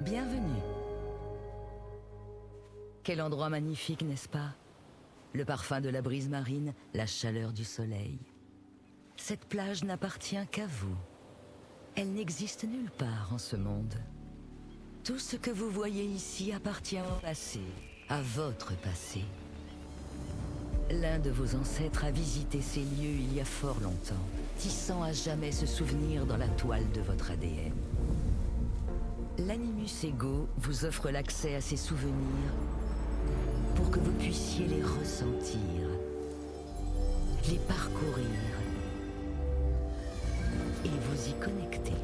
Bienvenue. Quel endroit magnifique, n'est-ce pas? Le parfum de la brise marine, la chaleur du soleil. Cette plage n'appartient qu'à vous. Elle n'existe nulle part en ce monde. Tout ce que vous voyez ici appartient au passé, à votre passé. L'un de vos ancêtres a visité ces lieux il y a fort longtemps, tissant à jamais ce souvenir dans la toile de votre ADN. L'Animus Ego vous offre l'accès à ces souvenirs pour que vous puissiez les ressentir, les parcourir et vous y connecter.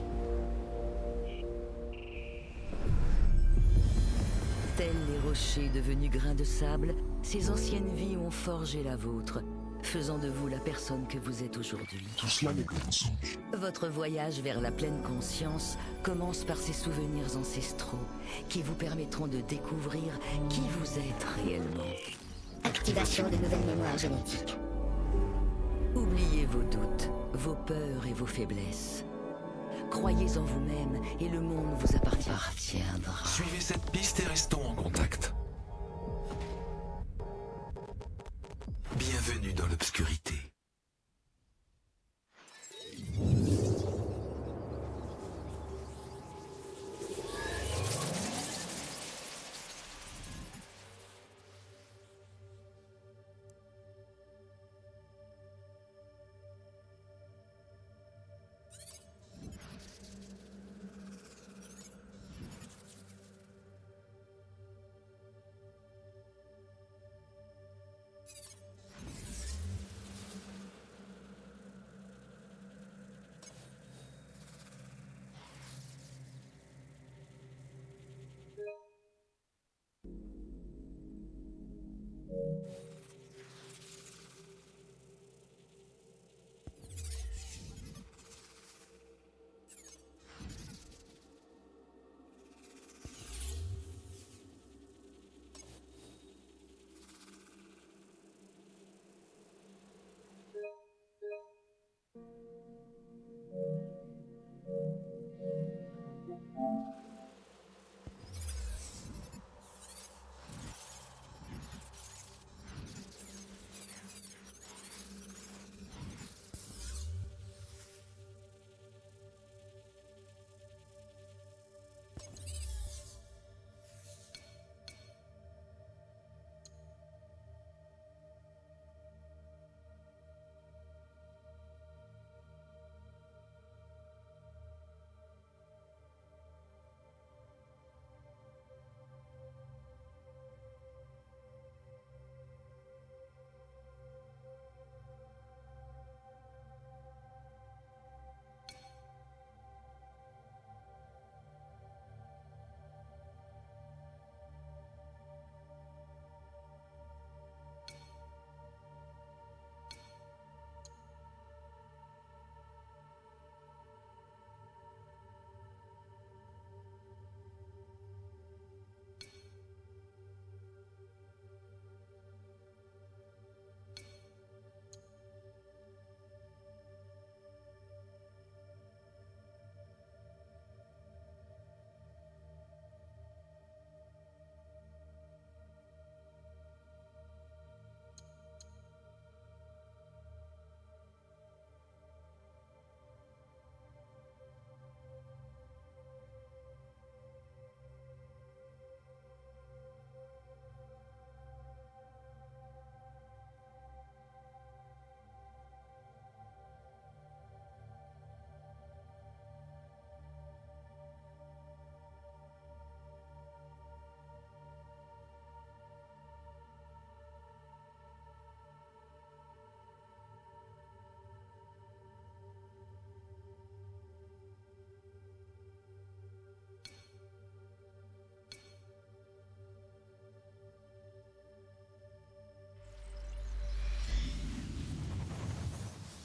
Tels les rochers devenus grains de sable, ces anciennes vies ont forgé la vôtre, faisant de vous la personne que vous êtes aujourd'hui. Tout cela n'est que mensonge. Votre voyage vers la pleine conscience commence par ces souvenirs ancestraux qui vous permettront de découvrir qui vous êtes réellement. Activation de nouvelles mémoires génétiques. Oubliez vos doutes, vos peurs et vos faiblesses. Croyez en vous-même et le monde vous appartiendra. Suivez cette piste et restons en contact. Bienvenue dans l'obscurité.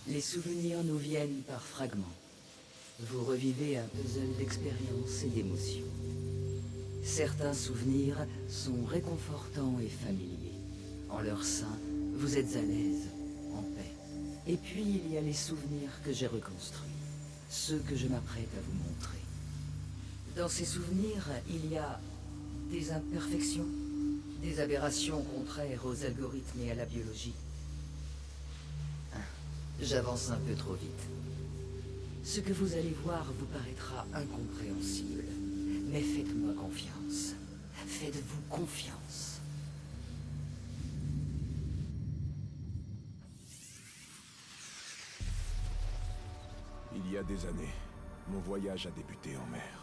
Les souvenirs nous viennent par fragments. Vous revivez un puzzle d'expériences et d'émotions. Certains souvenirs sont réconfortants et familiers. En leur sein, vous êtes à l'aise, en paix. Et puis il y a les souvenirs que j'ai reconstruits, ceux que je m'apprête à vous montrer. Dans ses souvenirs, il y a des imperfections, des aberrations contraires aux algorithmes et à la biologie. J'avance un peu trop vite. Ce que vous allez voir vous paraîtra incompréhensible. Mais faites-moi confiance. Faites-vous confiance. Il y a des années, mon voyage a débuté en mer.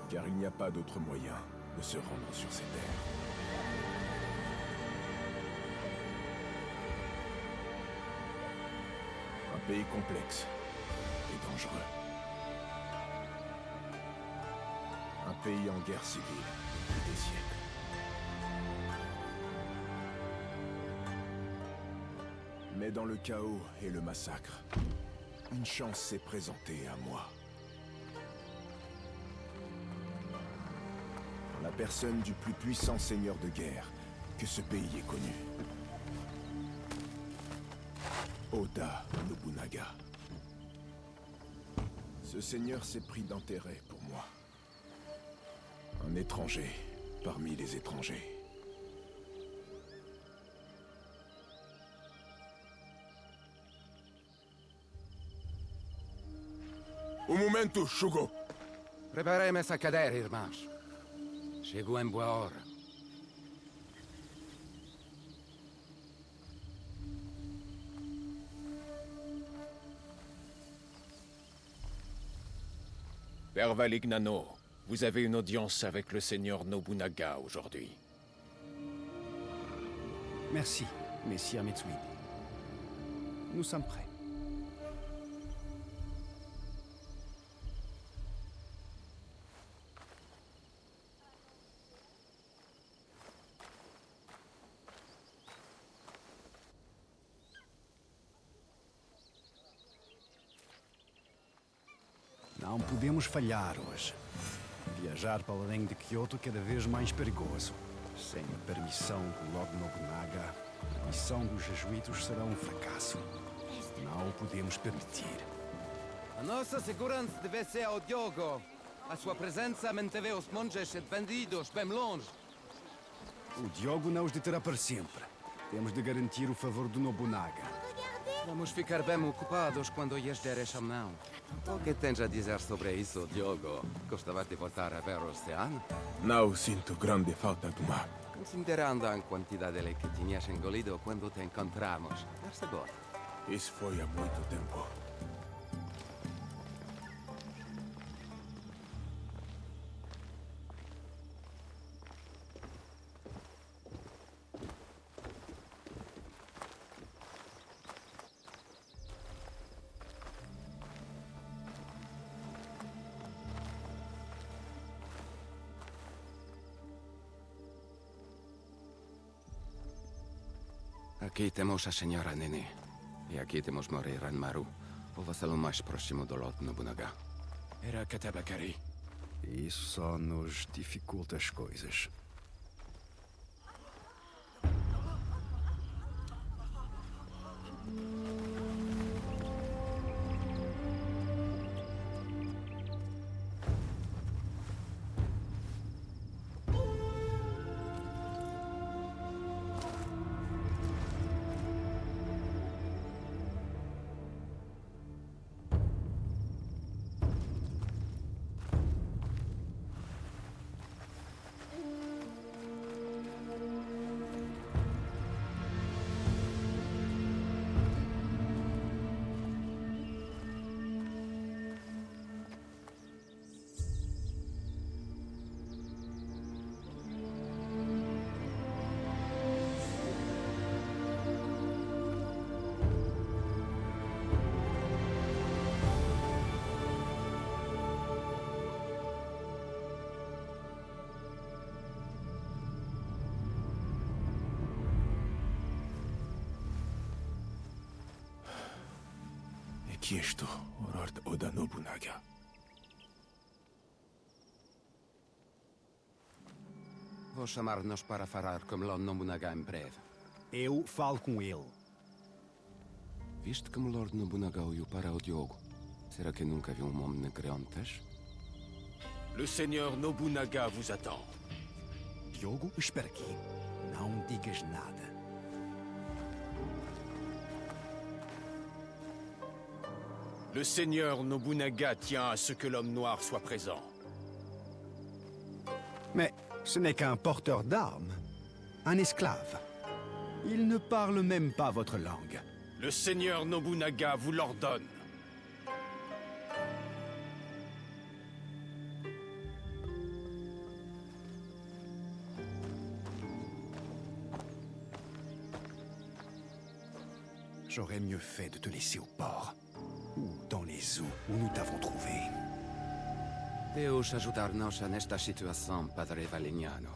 Car il n'y a pas d'autre moyen de se rendre sur ces terres. Un pays complexe et dangereux. Un pays en guerre civile depuis des siècles. Mais dans le chaos et le massacre, une chance s'est présentée à moi. En la personne du plus puissant seigneur de guerre que ce pays ait connu. Oda Nobunaga. Ce seigneur s'est pris d'intérêt pour moi. Un étranger parmi les étrangers. Un momento, Shugo! Preparem essa cadeira, irmãos. Chegou em boa hora. Père Valignano, vous avez une audience avec le seigneur Nobunaga aujourd'hui. Merci, messire Mitsuide. Nous sommes prêts. Não podemos falhar hoje. Viajar para além de Kyoto é cada vez mais perigoso. Sem a permissão do Lord Nobunaga, a missão dos jesuítas será um fracasso. Não o podemos permitir. A nossa segurança deve ser ao Diogo. A sua presença manteve os monges e bandidos bem longe. O Diogo não os deterá para sempre. Temos de garantir o favor do Nobunaga. Vamos ficar bem ocupados quando lhes der a chamão. O que tens a dizer sobre isso, Diogo? Gostava de voltar a ver o oceano? Não sinto grande falta do mar. Considerando a quantidade que tinhas engolido quando te encontramos. Mas agora? Isso foi há muito tempo. Aqui temos a senhora Nene. E aqui temos Mori Ranmaru, o vassalo mais próximo do Lord Nobunaga. Era Katabakari. Isso só nos dificulta as coisas. Aqui estou, Lord Oda Nobunaga. Vou chamar-nos para falar com Lord Nobunaga em breve. Eu falo com ele. Viste como Lord Nobunaga olhou para o Diogo? Será que nunca viu um homem negro antes? Le seigneur Nobunaga vous attend. Diogo, espera aqui. Não digas nada. Le seigneur Nobunaga tient à ce que l'homme noir soit présent. Mais ce n'est qu'un porteur d'armes. Un esclave. Il ne parle même pas votre langue. Le seigneur Nobunaga vous l'ordonne. J'aurais mieux fait de te laisser au port. Ou dans les eaux où nous t'avons trouvé. Deus ajudar-nos nesta situação, Padre Valignano.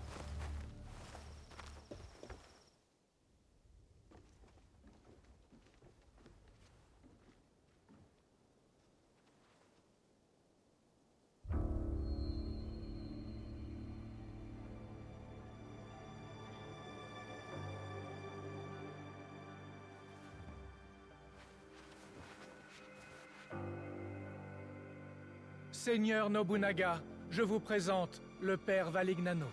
Seigneur Nobunaga, je vous présente le père Valignano.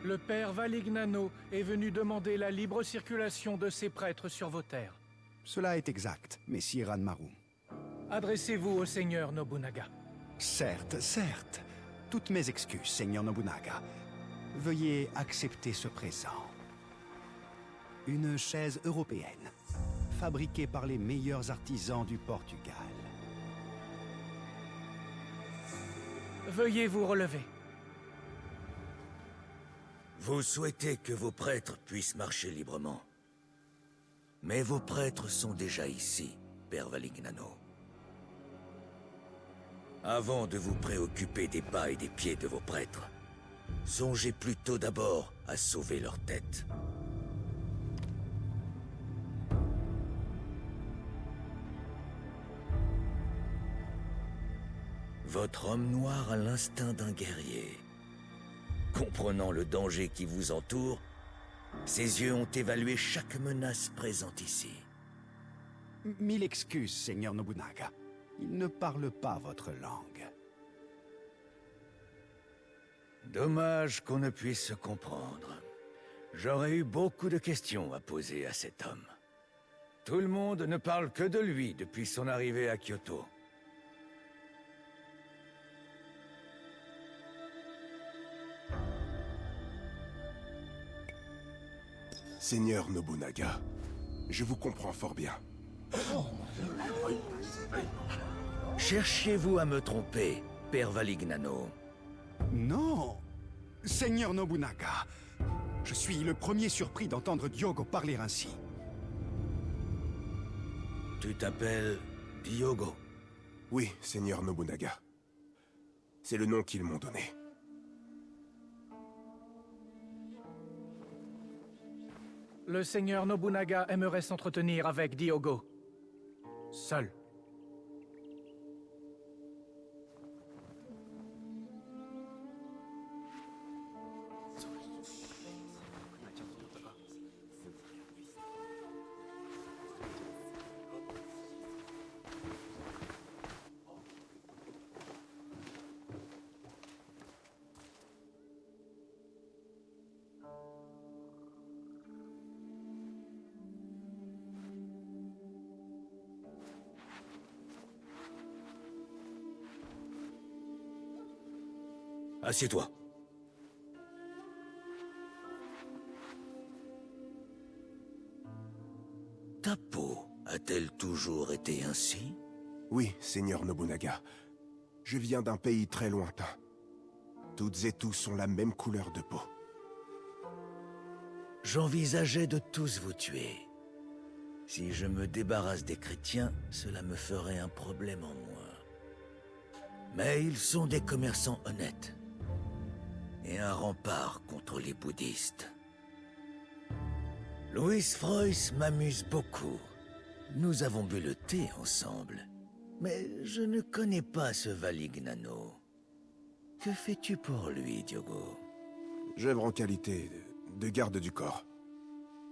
Le père Valignano est venu demander la libre circulation de ses prêtres sur vos terres. Cela est exact, messire Ranmaru. Adressez-vous au seigneur Nobunaga. Certes, certes. Toutes mes excuses, seigneur Nobunaga. Veuillez accepter ce présent. Une chaise européenne, fabriquée par les meilleurs artisans du Portugal. Veuillez vous relever. Vous souhaitez que vos prêtres puissent marcher librement. Mais vos prêtres sont déjà ici, Père Valignano. Avant de vous préoccuper des pas et des pieds de vos prêtres, songez plutôt d'abord à sauver leur tête. Votre homme noir a l'instinct d'un guerrier. Comprenant le danger qui vous entoure, ses yeux ont évalué chaque menace présente ici. Mille excuses, seigneur Nobunaga. Il ne parle pas votre langue. Dommage qu'on ne puisse se comprendre. J'aurais eu beaucoup de questions à poser à cet homme. Tout le monde ne parle que de lui depuis son arrivée à Kyoto. Seigneur Nobunaga, je vous comprends fort bien. Cherchiez-vous à me tromper, Père Valignano? Non! Seigneur Nobunaga, je suis le premier surpris d'entendre Diogo parler ainsi. Tu t'appelles Diogo? Oui, Seigneur Nobunaga. C'est le nom qu'ils m'ont donné. Le seigneur Nobunaga aimerait s'entretenir avec Diogo. Seul. Assieds-toi. Ta peau a-t-elle toujours été ainsi? Oui, Seigneur Nobunaga. Je viens d'un pays très lointain. Toutes et tous ont la même couleur de peau. J'envisageais de tous vous tuer. Si je me débarrasse des chrétiens, cela me ferait un problème en moins. Mais ils sont des commerçants honnêtes. Et un rempart contre les bouddhistes. Louis Frois m'amuse beaucoup. Nous avons bu le thé ensemble. Mais je ne connais pas ce Valignano. Que fais-tu pour lui, Diogo? J'œuvre en qualité de garde du corps.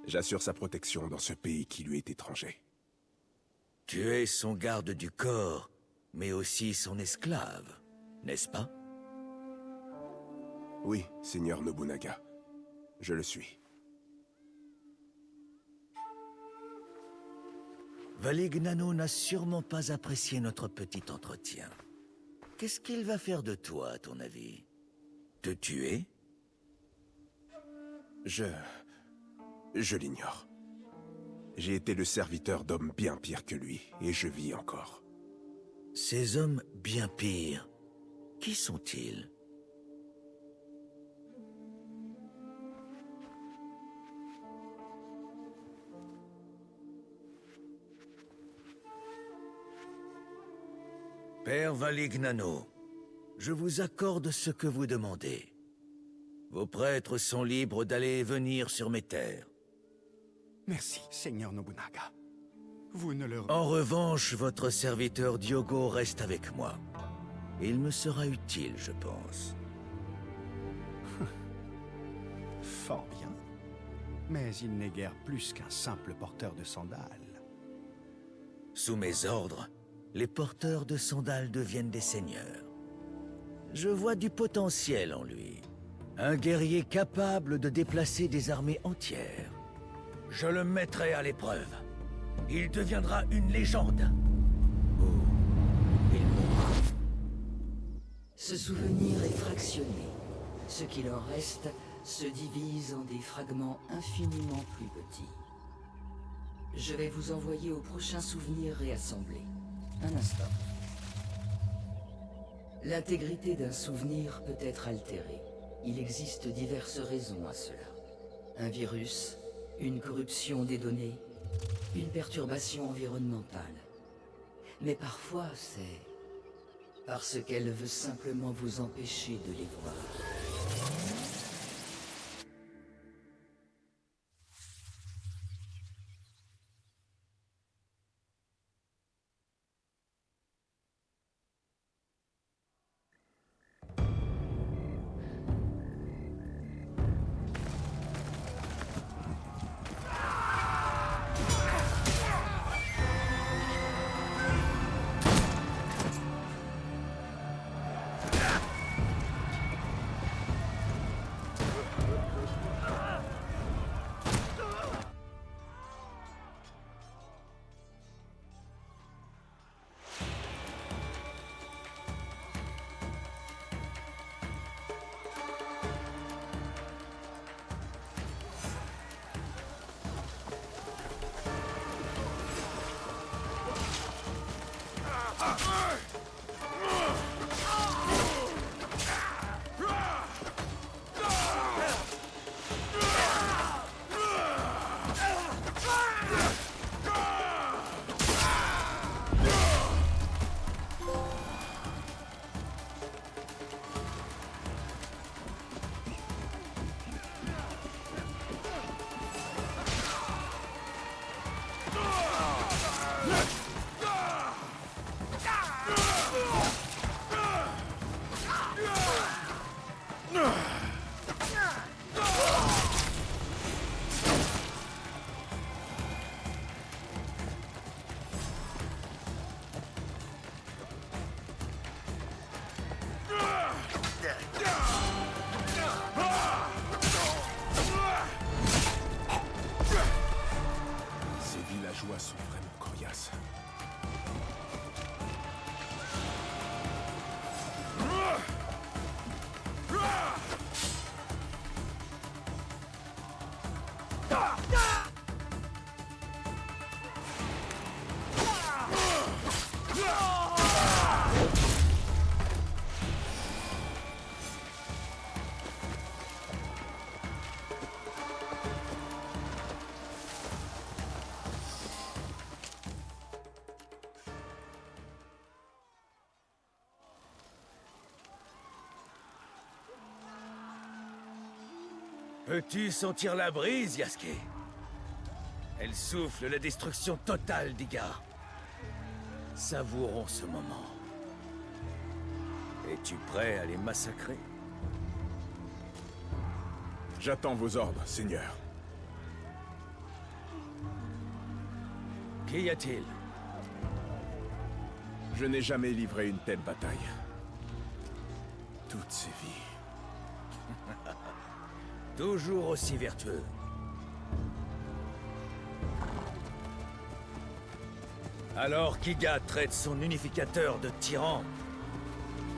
J'assure sa protection dans ce pays qui lui est étranger. Tu es son garde du corps, mais aussi son esclave, n'est-ce pas? Oui, Seigneur Nobunaga. Je le suis. Valignano n'a sûrement pas apprécié notre petit entretien. Qu'est-ce qu'il va faire de toi, à ton avis? Te tuer? Je l'ignore. J'ai été le serviteur d'hommes bien pires que lui, et je vis encore. Ces hommes bien pires, qui sont-ils? Père Valignano, je vous accorde ce que vous demandez. Vos prêtres sont libres d'aller et venir sur mes terres. Merci, Seigneur Nobunaga. Vous ne leur... En revanche, votre serviteur Diogo reste avec moi. Il me sera utile, je pense. Fort bien. Mais il n'est guère plus qu'un simple porteur de sandales. Sous mes ordres, les porteurs de sandales deviennent des seigneurs. Je vois du potentiel en lui. Un guerrier capable de déplacer des armées entières. Je le mettrai à l'épreuve. Il deviendra une légende. Ou il mourra. Ce souvenir est fractionné. Ce qu'il en reste se divise en des fragments infiniment plus petits. Je vais vous envoyer au prochain souvenir réassemblé. Un instant. L'intégrité d'un souvenir peut être altérée. Il existe diverses raisons à cela. Un virus, une corruption des données, une perturbation environnementale. Mais parfois, c'est parce qu'elle veut simplement vous empêcher de les voir. Sont vraiment coriaces. Peux-tu sentir la brise, Yasuke? Elle souffle la destruction totale d'Iga. Savourons ce moment. Es-tu prêt à les massacrer? J'attends vos ordres, Seigneur. Qu'y a-t-il? Je n'ai jamais livré une telle bataille. Toutes ces vies. Toujours aussi vertueux. Alors qu'Iga traite son unificateur de tyran,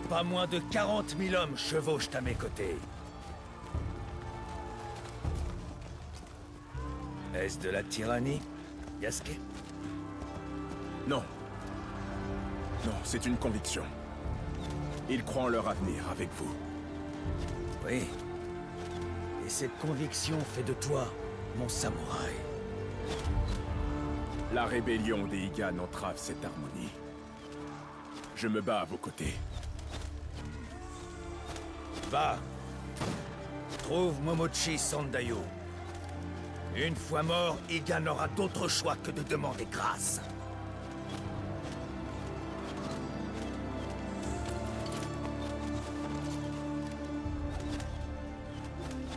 pas moins de 40 000 hommes chevauchent à mes côtés. Est-ce de la tyrannie, Yasuke? Non. Non, c'est une conviction. Ils croient en leur avenir avec vous. Oui. Et cette conviction fait de toi mon samouraï. La rébellion des Higan entrave cette harmonie. Je me bats à vos côtés. Va. Trouve Momochi Sandayo. Une fois mort, Iga n'aura d'autre choix que de demander grâce.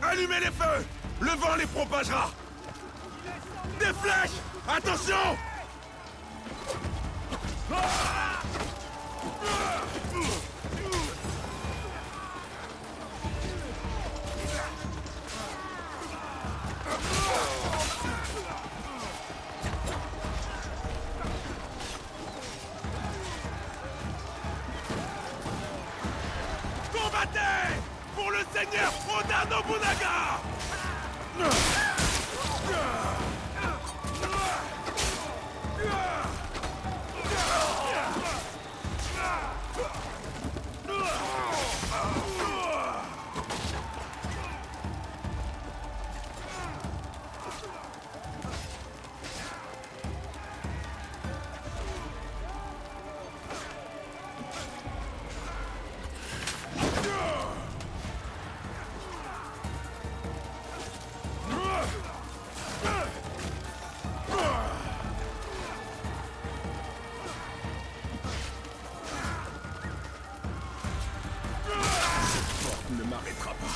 Allumez les feux! Le vent les propagera! Des flèches! Attention! Combattez! Pour le seigneur Oda Nobunaga! Ne m'arrêtera pas.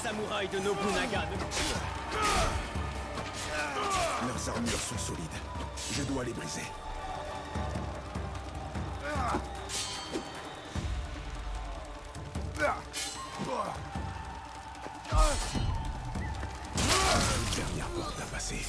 Samouraï de Nobunaga. Leurs armures sont solides. Je dois les briser. Une dernière porte à passer.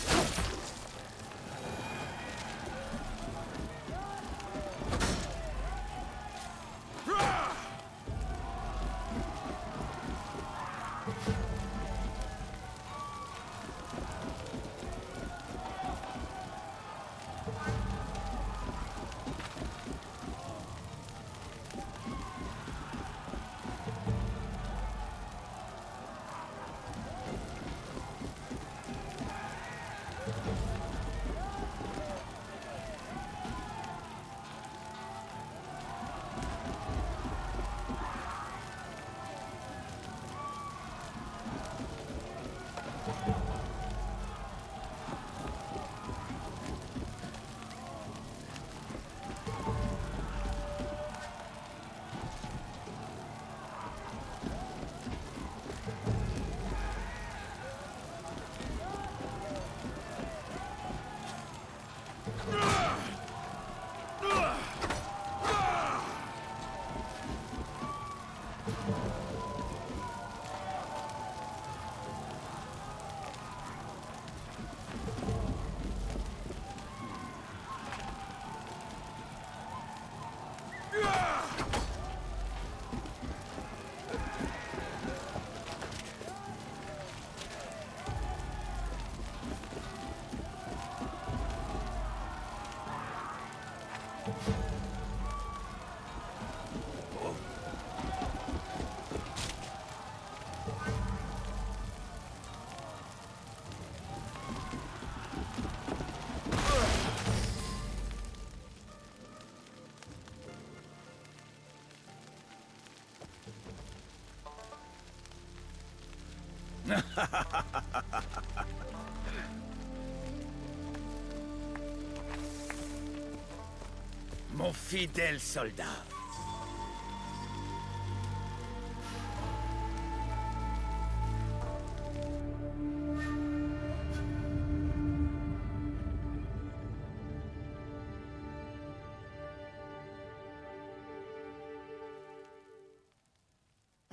Mon fidèle soldat.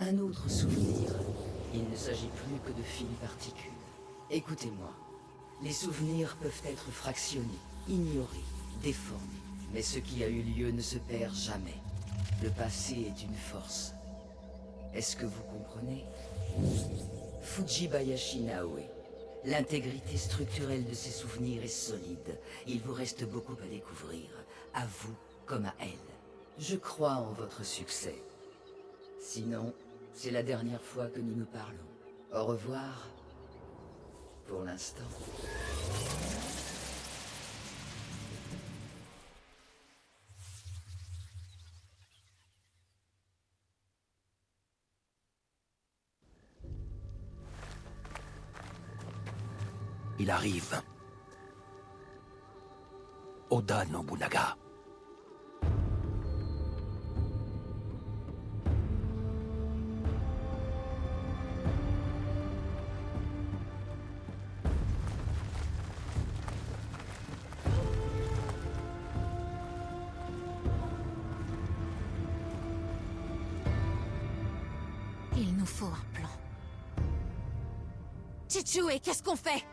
Un autre souvenir. Il ne s'agit plus que de fines particules. Écoutez-moi. Les souvenirs peuvent être fractionnés, ignorés, déformés. Mais ce qui a eu lieu ne se perd jamais. Le passé est une force. Est-ce que vous comprenez? Fujibayashi Naoe. L'intégrité structurelle de ses souvenirs est solide. Il vous reste beaucoup à découvrir, à vous comme à elle. Je crois en votre succès. Sinon, c'est la dernière fois que nous nous parlons. Au revoir. Pour l'instant. Il arrive. Oda Nobunaga. Il nous faut un plan. Chichue, qu'est-ce qu'on fait?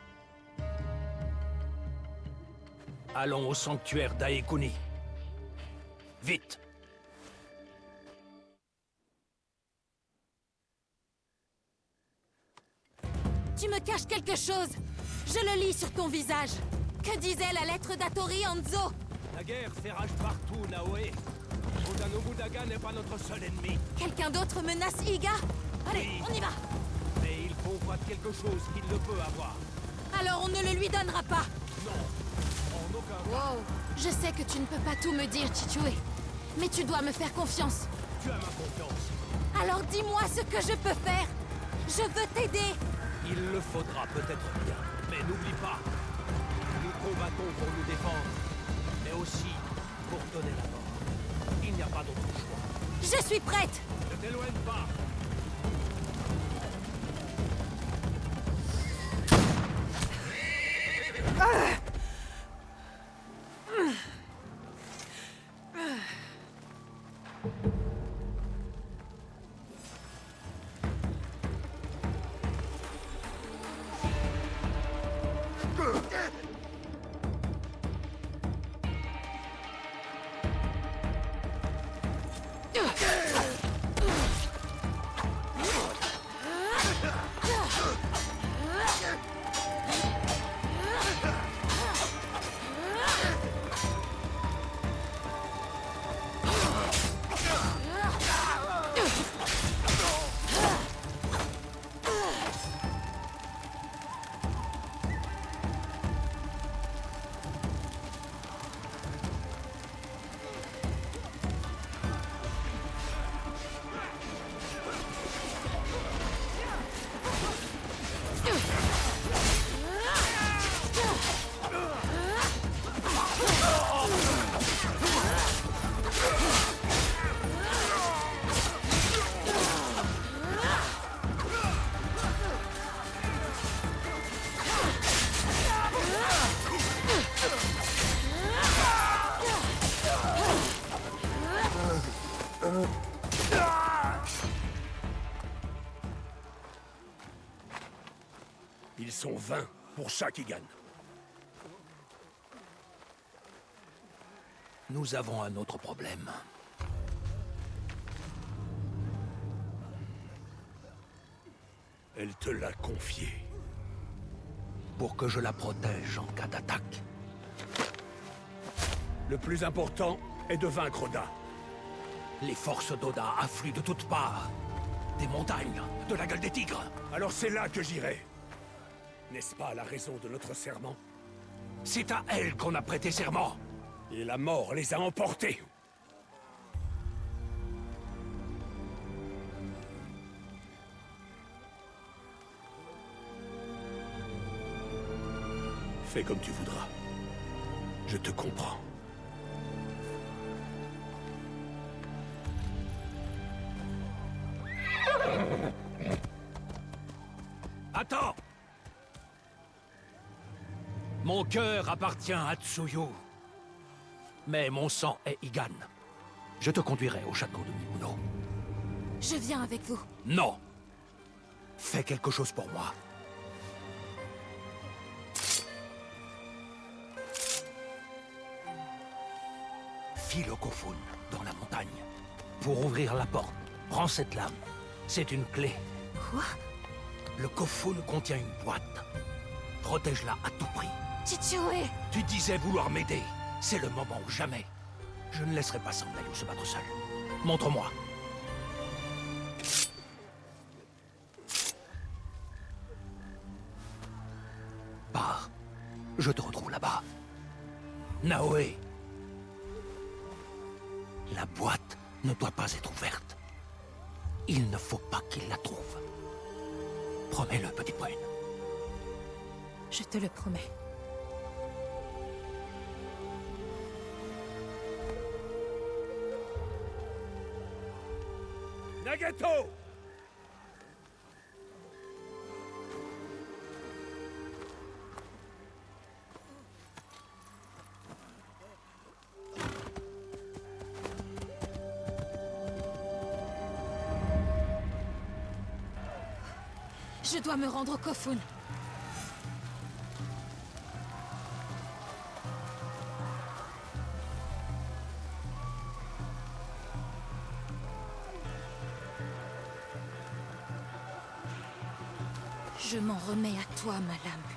Allons au sanctuaire d'Aekuni. Vite! Tu me caches quelque chose. Je le lis sur ton visage. Que disait la lettre d'Atori Hanzo? La guerre fait rage partout, Naoe. Oda Nobunaga n'est pas notre seul ennemi. Quelqu'un d'autre menace Iga? Allez, Oui. on y va. Mais il convoite quelque chose qu'il ne peut avoir. Alors on ne le lui donnera pas. Non, en aucun cas. Wow. Je sais que tu ne peux pas tout me dire, Chichue. Mais tu dois me faire confiance. Tu as ma confiance. Alors dis-moi ce que je peux faire. Je veux t'aider. Il le faudra peut-être bien. Mais n'oublie pas, nous combattons pour nous défendre, mais aussi pour donner la mort. Il n'y a pas d'autre choix. Je suis prête. Ne t'éloigne pas. Ils sont 20 pour chaque Igan. Nous avons un autre problème. Elle te l'a confié. Pour que je la protège en cas d'attaque. Le plus important est de vaincre Oda. Les forces d'Oda affluent de toutes parts. Des montagnes, de la gueule des tigres. Alors c'est là que j'irai. N'est-ce pas la raison de notre serment? C'est à elle qu'on a prêté serment. Et la mort les a emportés. Fais comme tu voudras. Je te comprends. Attends! Mon cœur appartient à Tsuyu. Mais mon sang est Igan. Je te conduirai au château de Mibuno. Je viens avec vous. Non! Fais quelque chose pour moi. File au Kofun, dans la montagne. Pour ouvrir la porte, prends cette lame. C'est une clé. Quoi? Le Kofun contient une boîte. Protège-la à tout prix. Chichue! Tu disais vouloir m'aider. C'est le moment ou jamais. Je ne laisserai pas Sandayu se battre seul. Montre-moi. Pars. Je te retrouve là-bas. Naoe. La boîte ne doit pas être ouverte. Il ne faut pas qu'il la trouve. Promets-le, petite brune. Je te le promets. Nagato! Je dois me rendre au Kofun. Je m'en remets à toi, ma lame.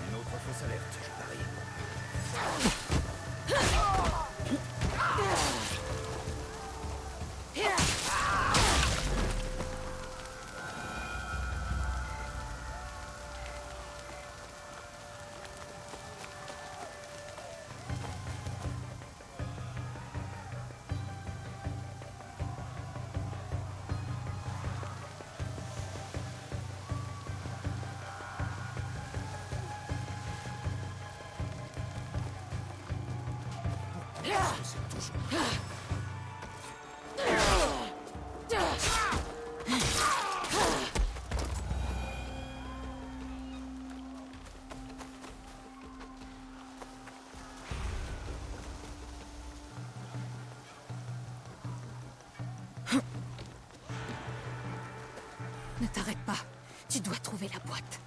Une autre fausse alerte, je parie. Ne t'arrête pas. Tu dois trouver la boîte.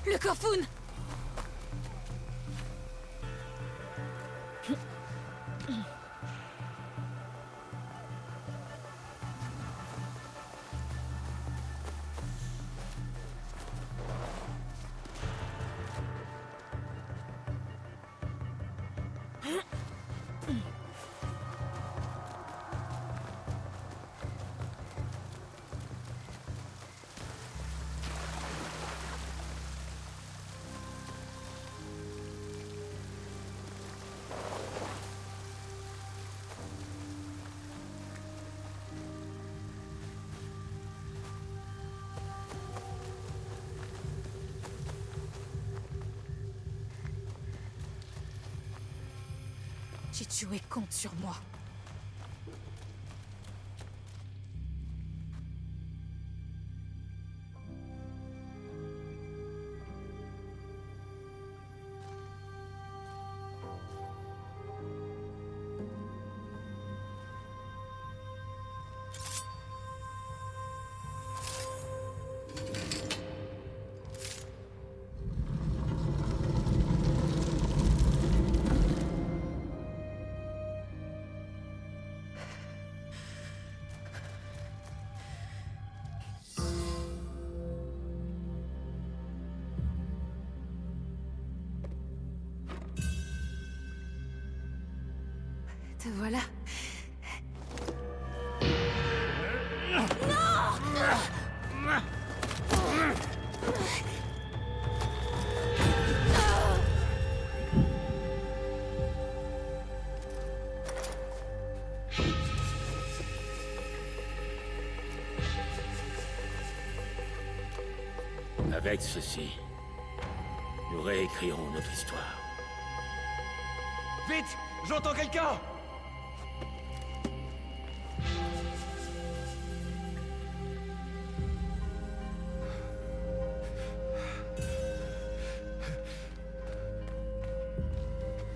Le Kofun! Chichue compte sur moi. Te voilà. Non! Avec ceci, nous réécrirons notre histoire. Vite! J'entends quelqu'un!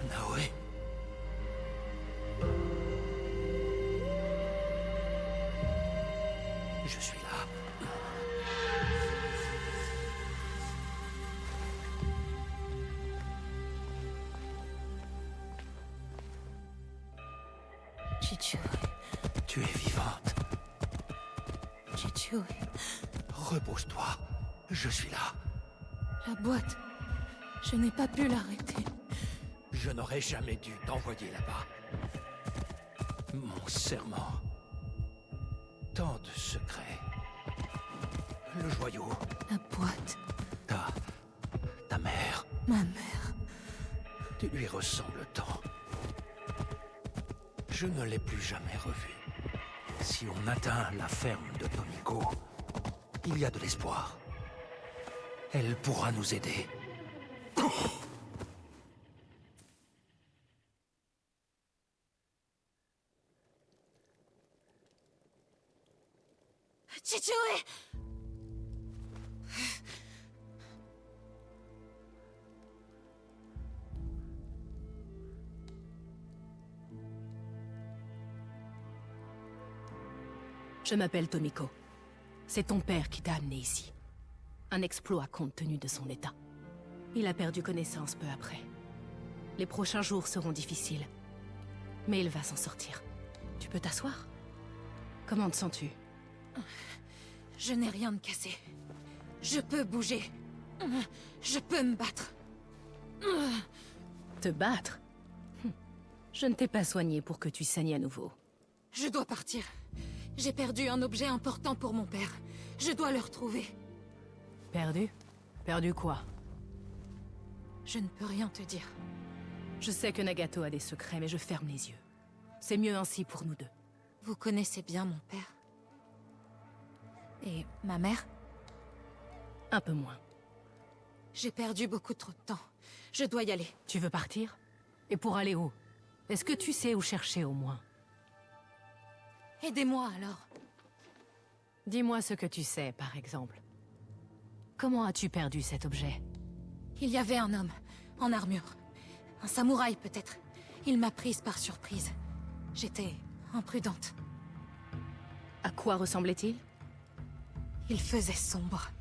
Naoé? Je suis là. Chichu. Tu es vivante. Chichu. Repose-toi. Je suis là. La boîte. Je n'ai pas pu l'arrêter. Je n'aurais jamais dû t'envoyer là-bas. Mon serment. Tant de secrets. Le joyau. La boîte. Ta mère. Ma mère. Tu lui ressembles tant. Je ne l'ai plus jamais revue. Si on atteint la ferme de Tomiko, il y a de l'espoir. Elle pourra nous aider. Chichu! Je m'appelle Tomiko. C'est ton père qui t'a amené ici. Un exploit compte tenu de son état. Il a perdu connaissance peu après. Les prochains jours seront difficiles. Mais il va s'en sortir. Tu peux t'asseoir? Comment te sens-tu? Je n'ai rien de cassé. Je peux bouger. Je peux me battre. Te battre? Je ne t'ai pas soigné pour que tu saignes à nouveau. Je dois partir. J'ai perdu un objet important pour mon père. Je dois le retrouver. Perdu? Perdu quoi? Je ne peux rien te dire. Je sais que Nagato a des secrets, mais je ferme les yeux. C'est mieux ainsi pour nous deux. Vous connaissez bien mon père. Et ma mère? Un peu moins. J'ai perdu beaucoup trop de temps. Je dois y aller. Tu veux partir? Et pour aller où? Est-ce que tu sais où chercher au moins? Aidez-moi alors. Dis-moi ce que tu sais, par exemple. Comment as-tu perdu cet objet? Il y avait un homme, en armure. Un samouraï peut-être. Il m'a prise par surprise. J'étais imprudente. À quoi ressemblait-il? Il faisait sombre.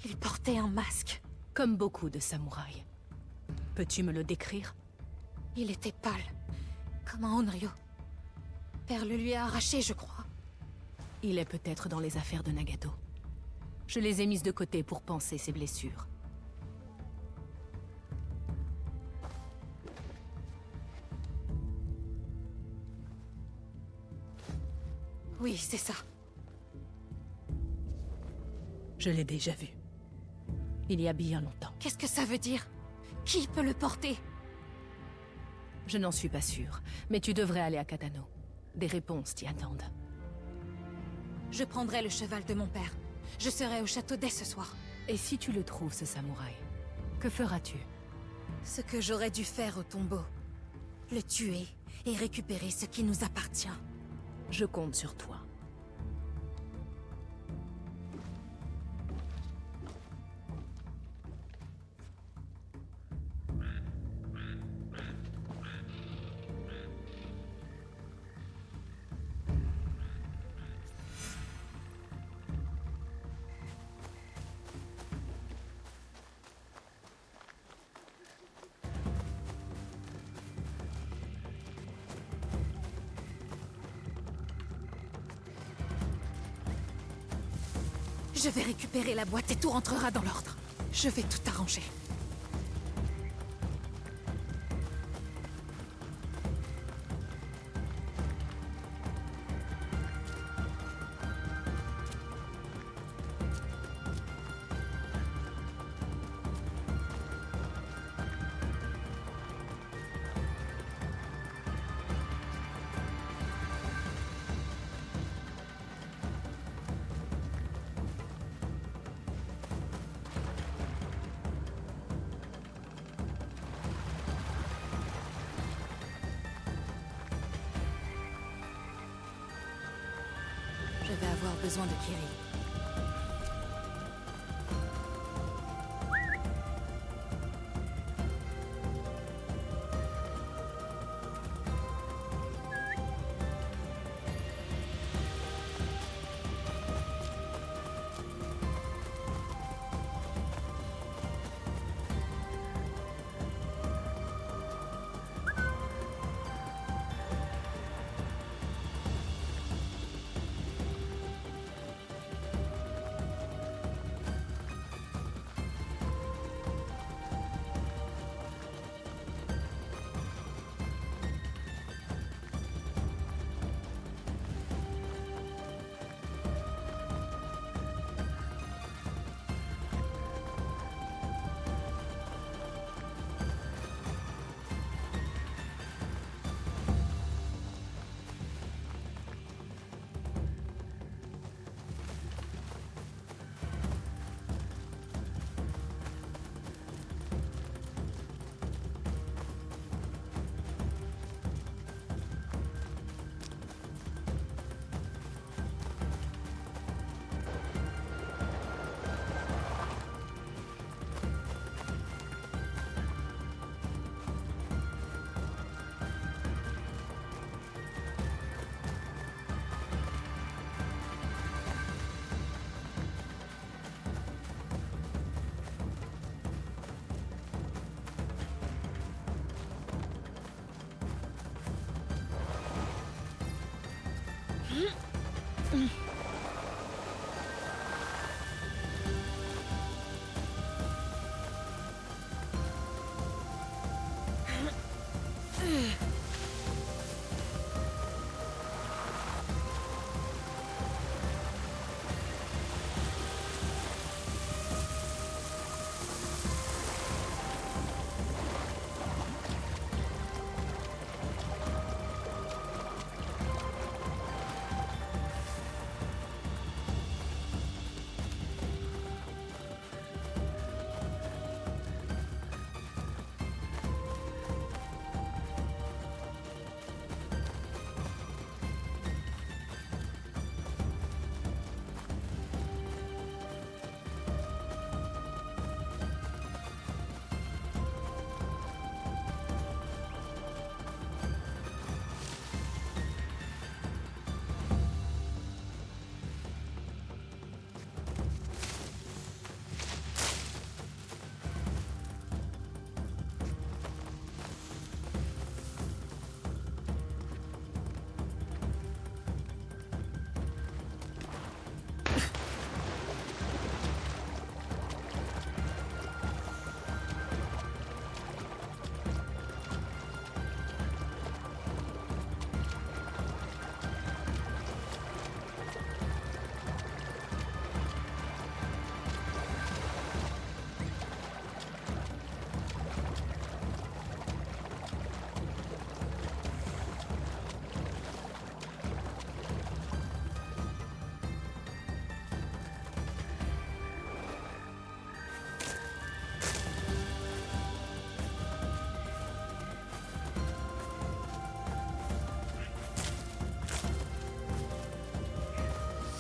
Il portait un masque. Comme beaucoup de samouraïs. Peux-tu me le décrire? Il était pâle, comme un Onryo. Père le lui a arraché, je crois. Il est peut-être dans les affaires de Nagato. Je les ai mises de côté pour panser ses blessures. Oui, c'est ça. Je l'ai déjà vu. Il y a bien longtemps. Qu'est-ce que ça veut dire? Qui peut le porter? Je n'en suis pas sûre, mais tu devrais aller à Katano. Des réponses t'y attendent. Je prendrai le cheval de mon père. Je serai au château dès ce soir. Et si tu le trouves, ce samouraï, que feras-tu? Ce que j'aurais dû faire au tombeau. Le tuer et récupérer ce qui nous appartient. Je compte sur toi. Je vais récupérer la boîte et tout rentrera dans l'ordre. Je vais tout arranger. Je vais avoir besoin de Kiri.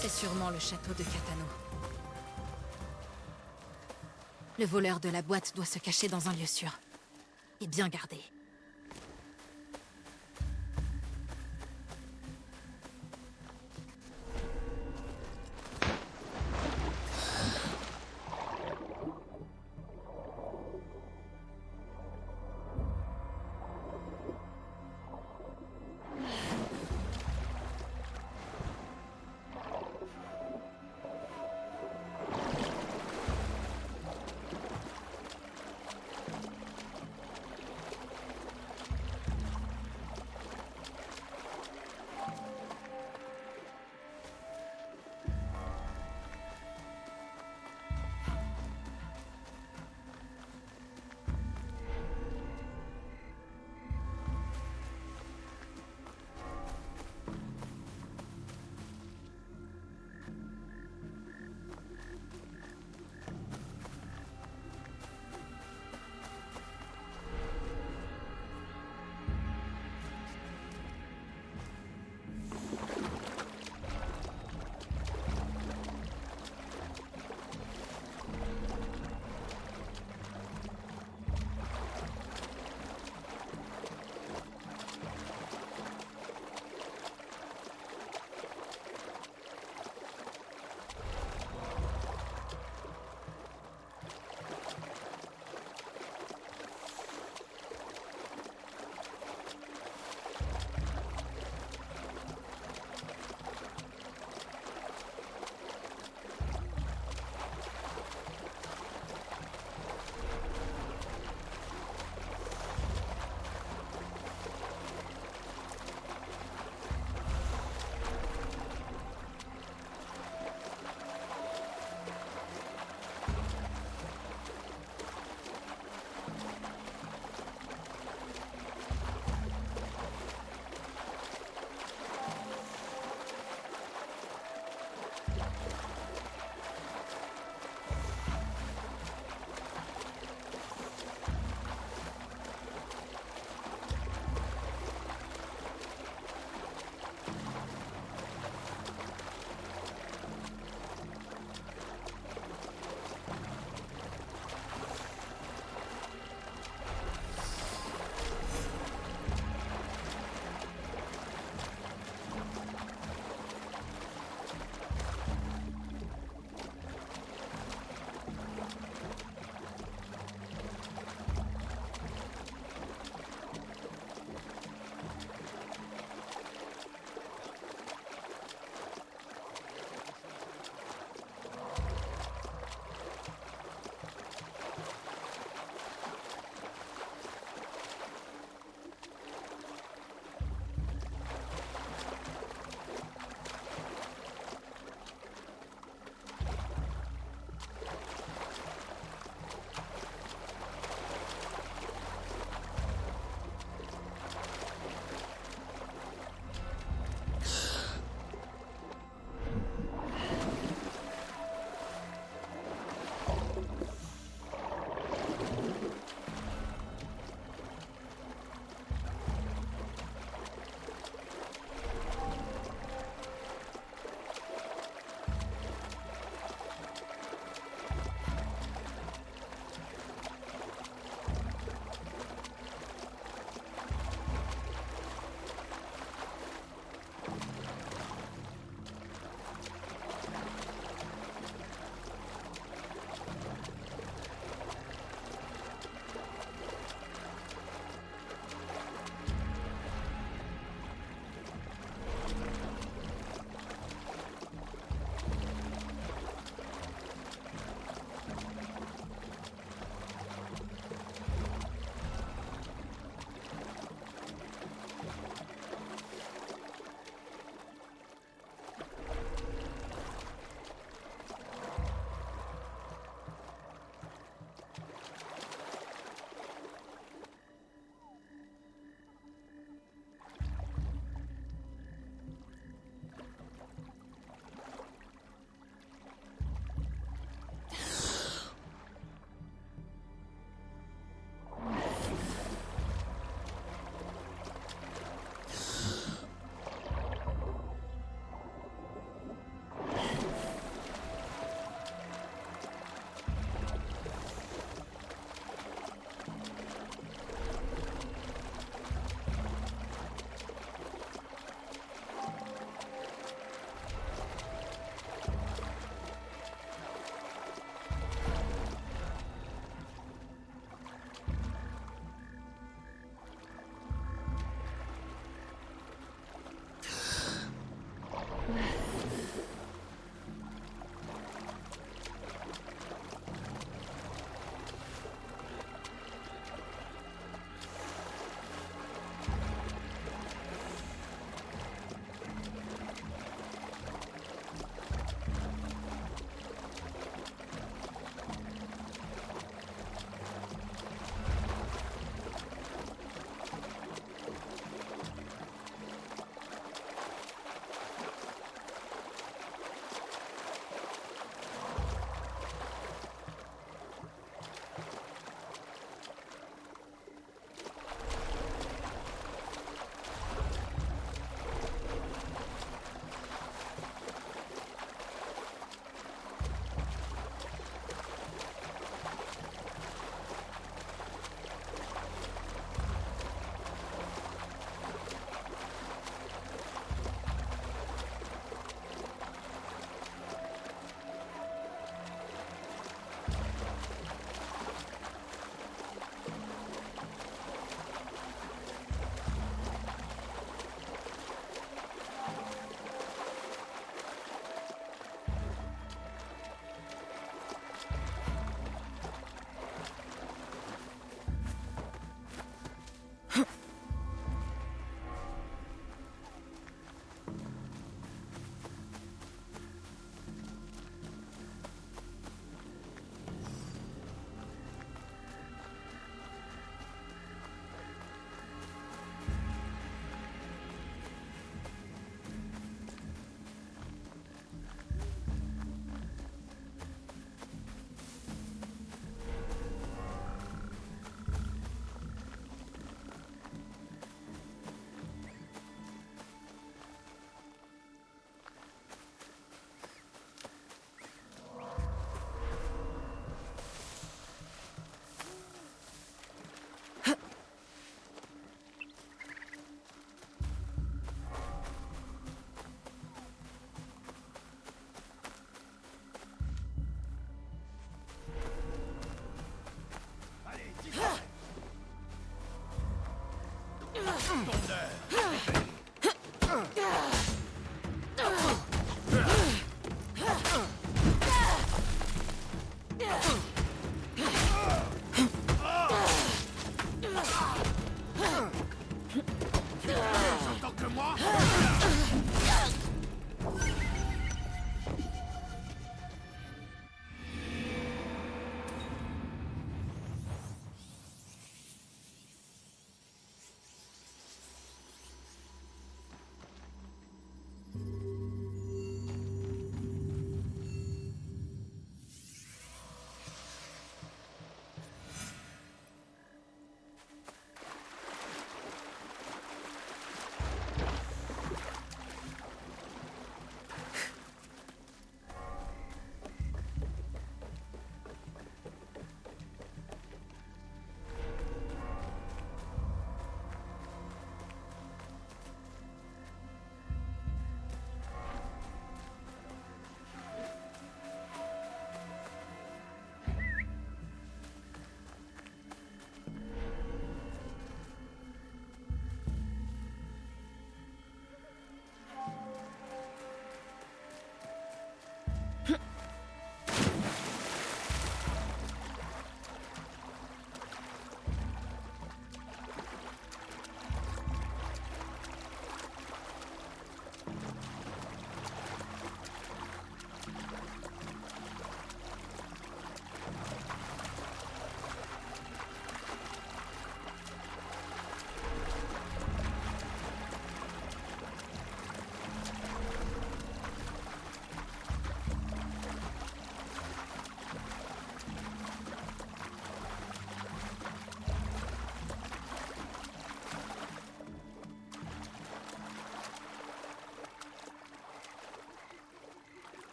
C'est sûrement le château de Catano. Le voleur de la boîte doit se cacher dans un lieu sûr. Et bien gardé.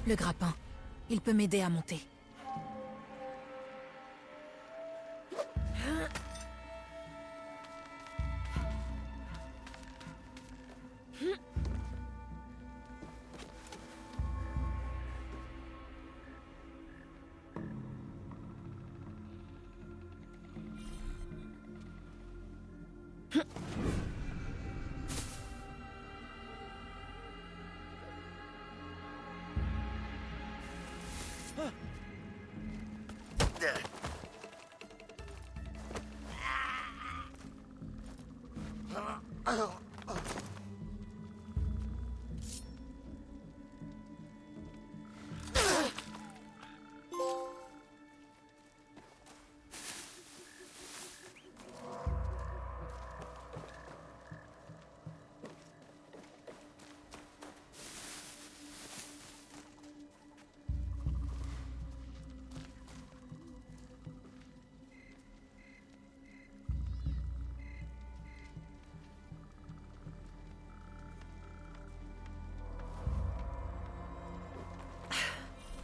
Le grappin. Il peut m'aider à monter.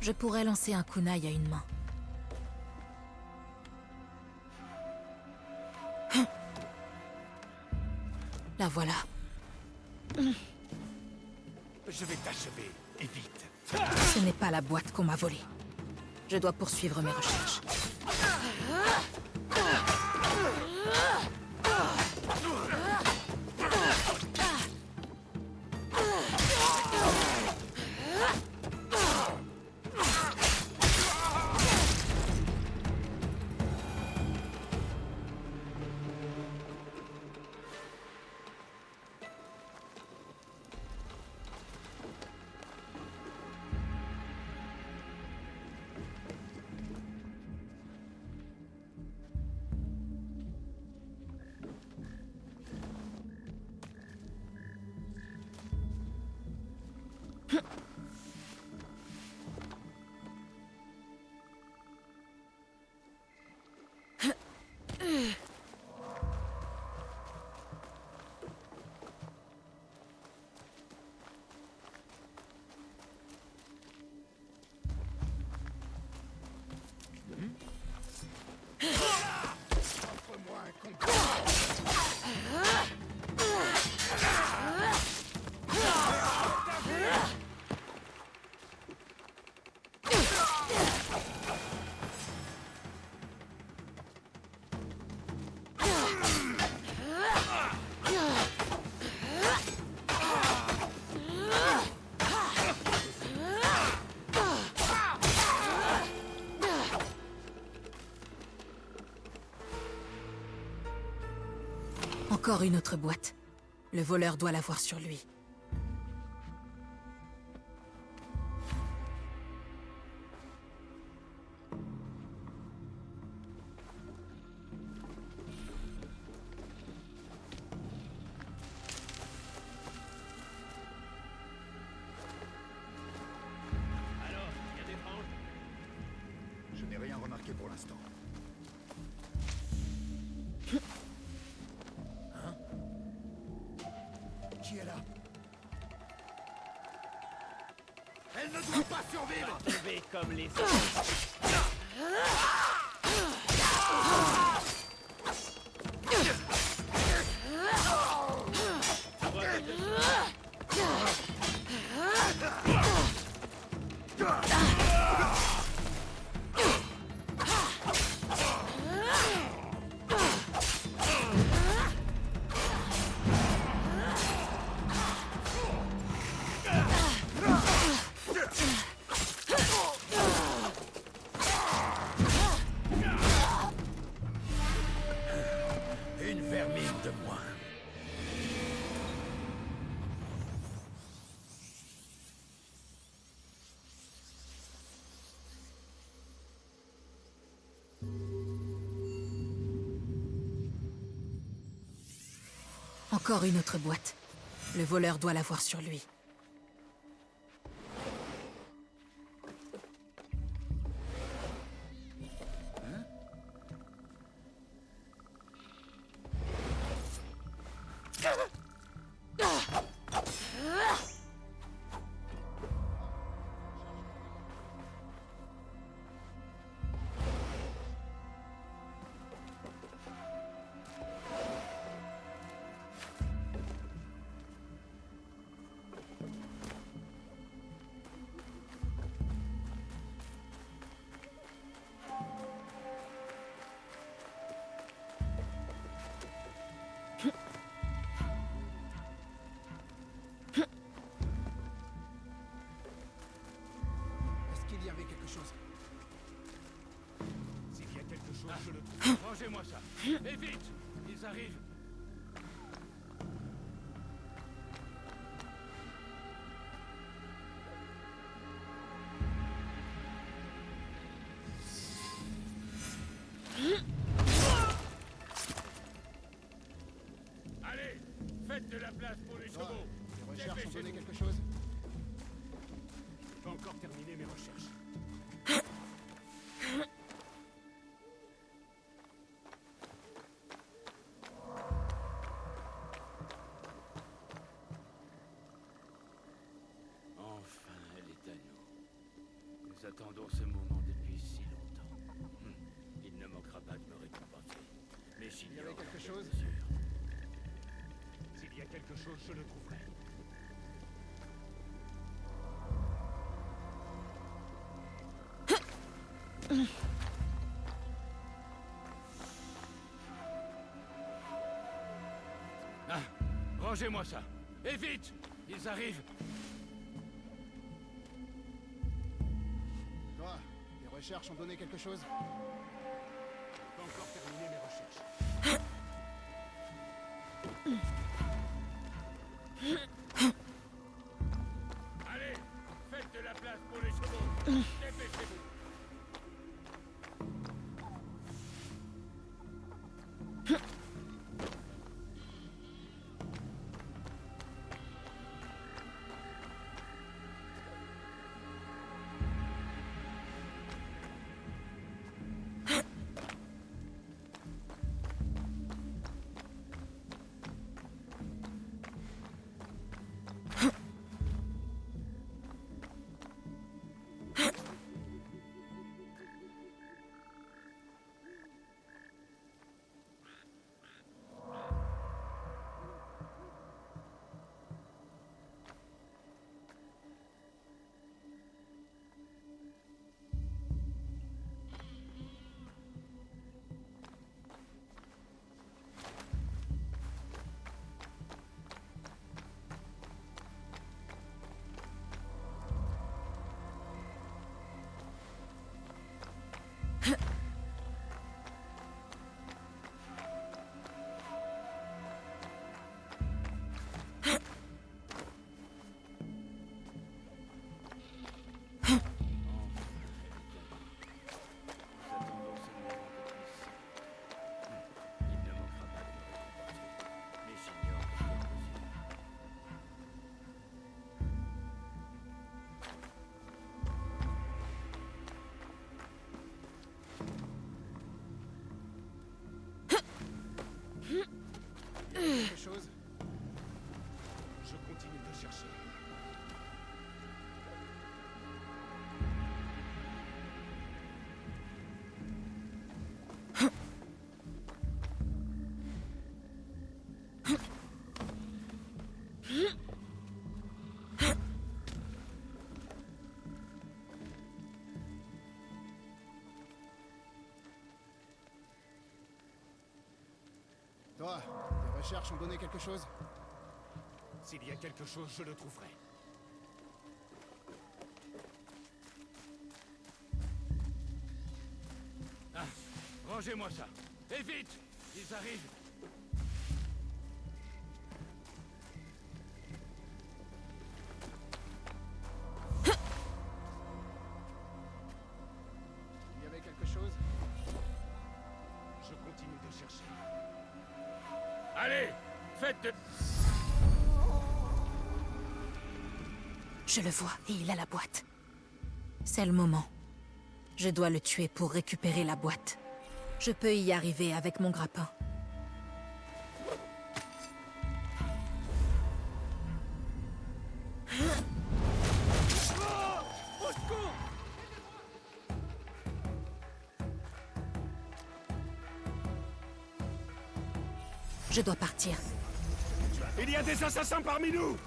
Je pourrais lancer un kunai à une main. La voilà. Je vais t'achever, et vite. Ce n'est pas la boîte qu'on m'a volée. Je dois poursuivre mes recherches. Encore une autre boîte. Le voleur doit l'avoir sur lui. Alors, rien d'étrange? Je n'ai rien remarqué pour l'instant. Qui est là? Elle ne doit pas survivre! Tomber comme les autres. Une vermine de moins. Encore une autre boîte. Le voleur doit l'avoir sur lui. Rangez-moi ça. Et vite! Ils arrivent. Allez, faites de la place pour les chevaux. Les recherches ont donné quelque chose? J'ai pas encore terminé mes recherches. Enfin, elle est à nous. Nous attendons ce moment depuis si longtemps. Il ne manquera pas de me récompenser. Mais Il y avait quelque chose? S'il y a quelque chose, je le trouverai. Ah, rangez-moi ça. Et vite! Ils arrivent. Toi, les recherches ont donné quelque chose? J'ai pas encore terminé mes recherches. Allez, faites de la place pour les chevaux. Dépêchez-vous. Quelque chose? Je continue de chercher. Toi, les recherches ont donné quelque chose? S'il y a quelque chose, je le trouverai. Ah, rangez-moi ça. Et vite! Ils arrivent. Il y avait quelque chose? Je continue de chercher. Allez! Faites de... Je le vois et il a la boîte. C'est le moment. Je dois le tuer pour récupérer la boîte. Je peux y arriver avec mon grappin. Je dois partir. Il y a des assassins parmi nous!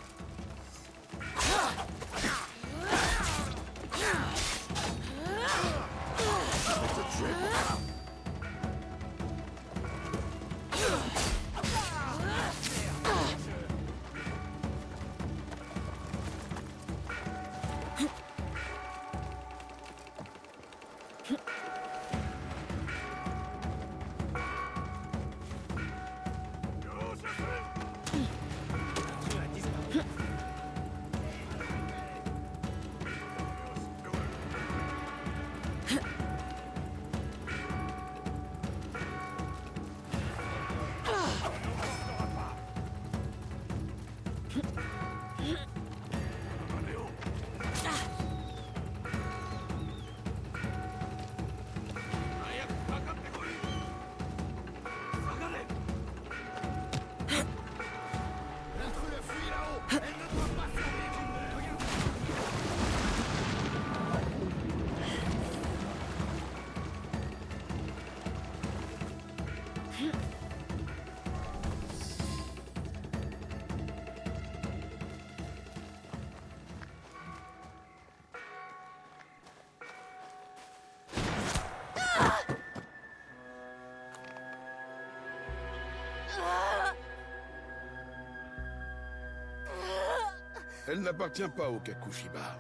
Elle n'appartient pas au Kakushiba.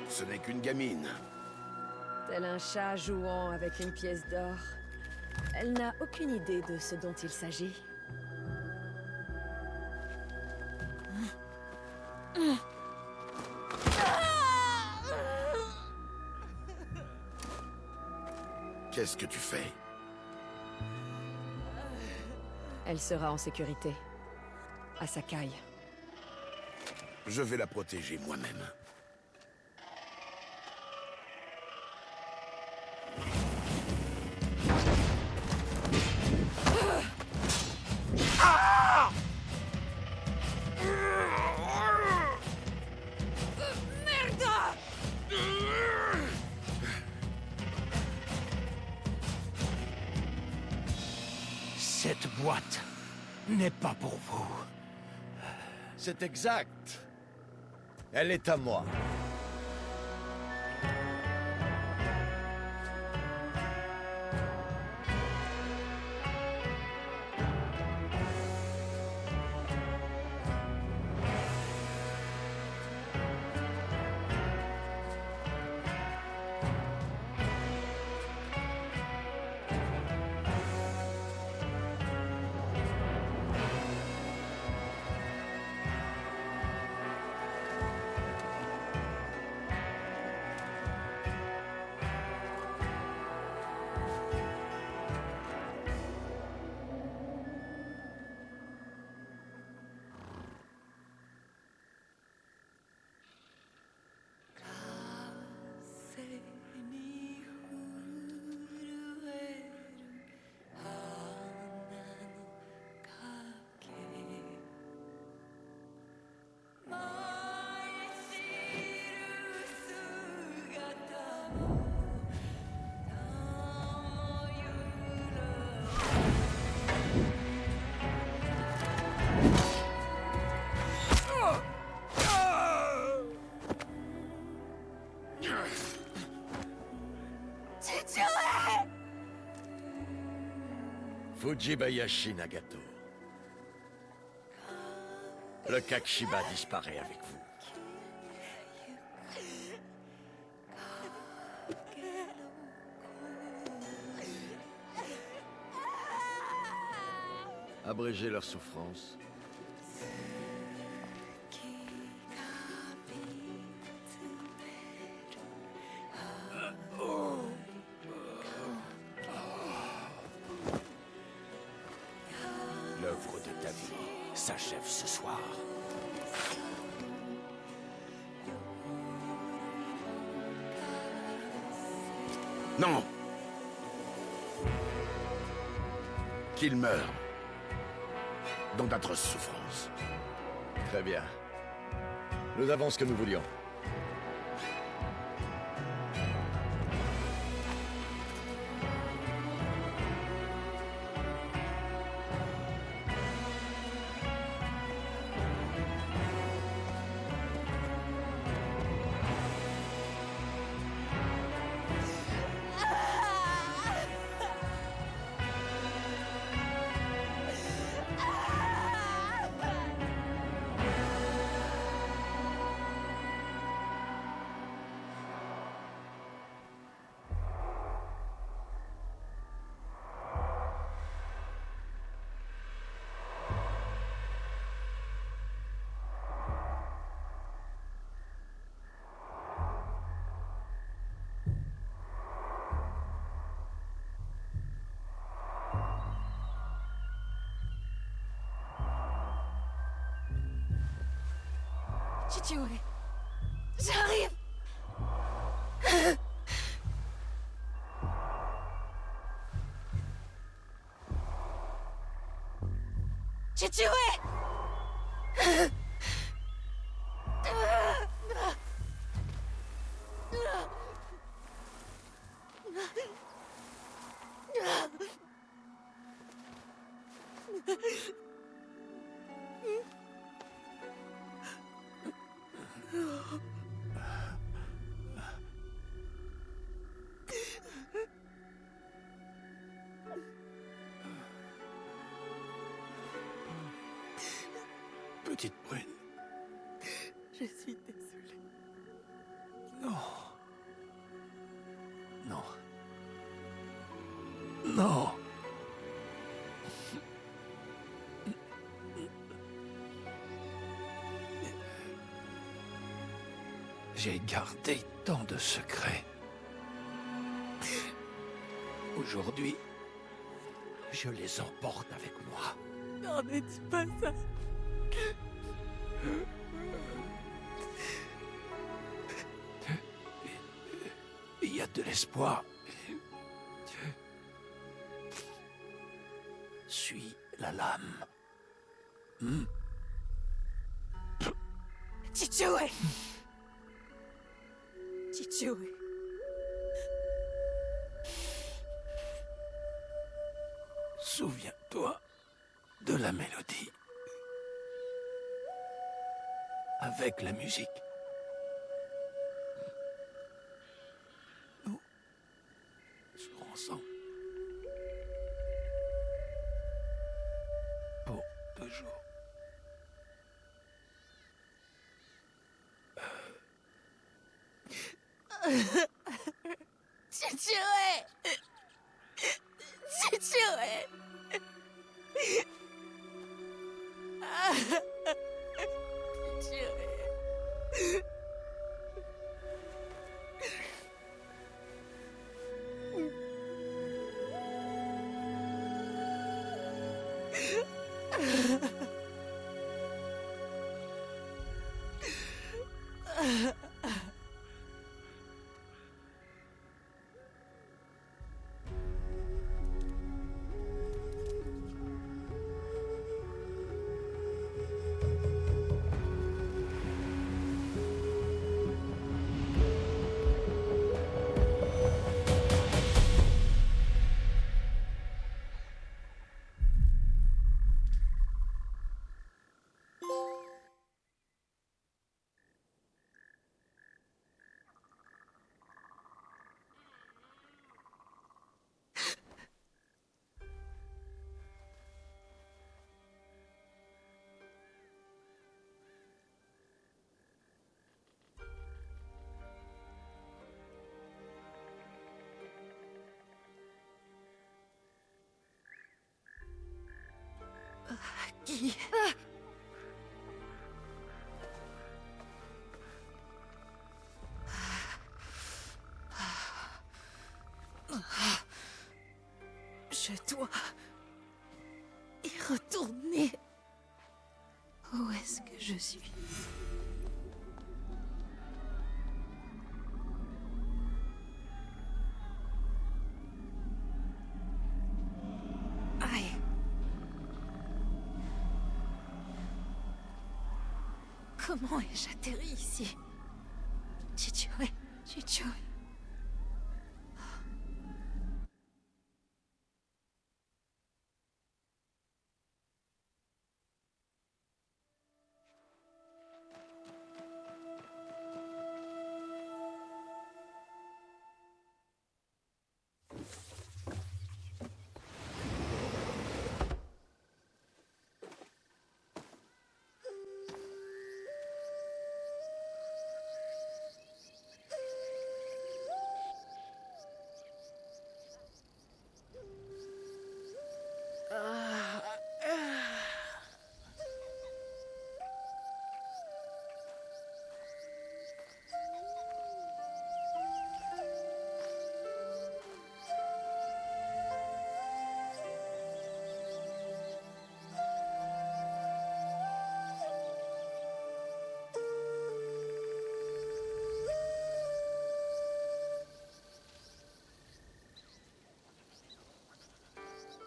Ce n'est qu'une gamine. Tel un chat jouant avec une pièce d'or. Elle n'a aucune idée de ce dont il s'agit. Qu'est-ce que tu fais? Elle sera en sécurité. À Sakai. Je vais la protéger moi-même. Cette boîte n'est pas pour vous. C'est exact. Elle est à moi. Fujibayashi Nagato. Le Kakushiba disparaît avec vous. Abrégez leur souffrance. L'œuvre de ta vie s'achève ce soir. Non! Qu'il meure. Dans d'atroces souffrances. Très bien. Nous avons ce que nous voulions. Chichiure, j'arrive. Chichiure. Petite brune. Je suis désolée. Non. Non. Non. J'ai gardé tant de secrets. Aujourd'hui, je les emporte avec moi. Non, ne dis pas ça. Il y a de l'espoir. Suis la lame. Chichue! Chichue. Souviens-toi de la mélodie. Avec la musique. Nous serons ensemble. Pour toujours. Chichue! Chichue! Qui? Je dois y retourner. Où est-ce que je suis? Aïe. Comment ai-je atterri ici? Chichue, Chichue.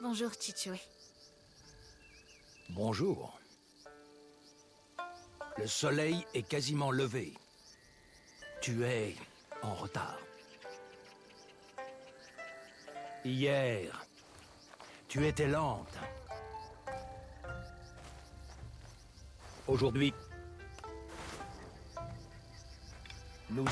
Bonjour, Chichue. Bonjour. Le soleil est quasiment levé. Tu es en retard. Hier, tu étais lente. Aujourd'hui, Nous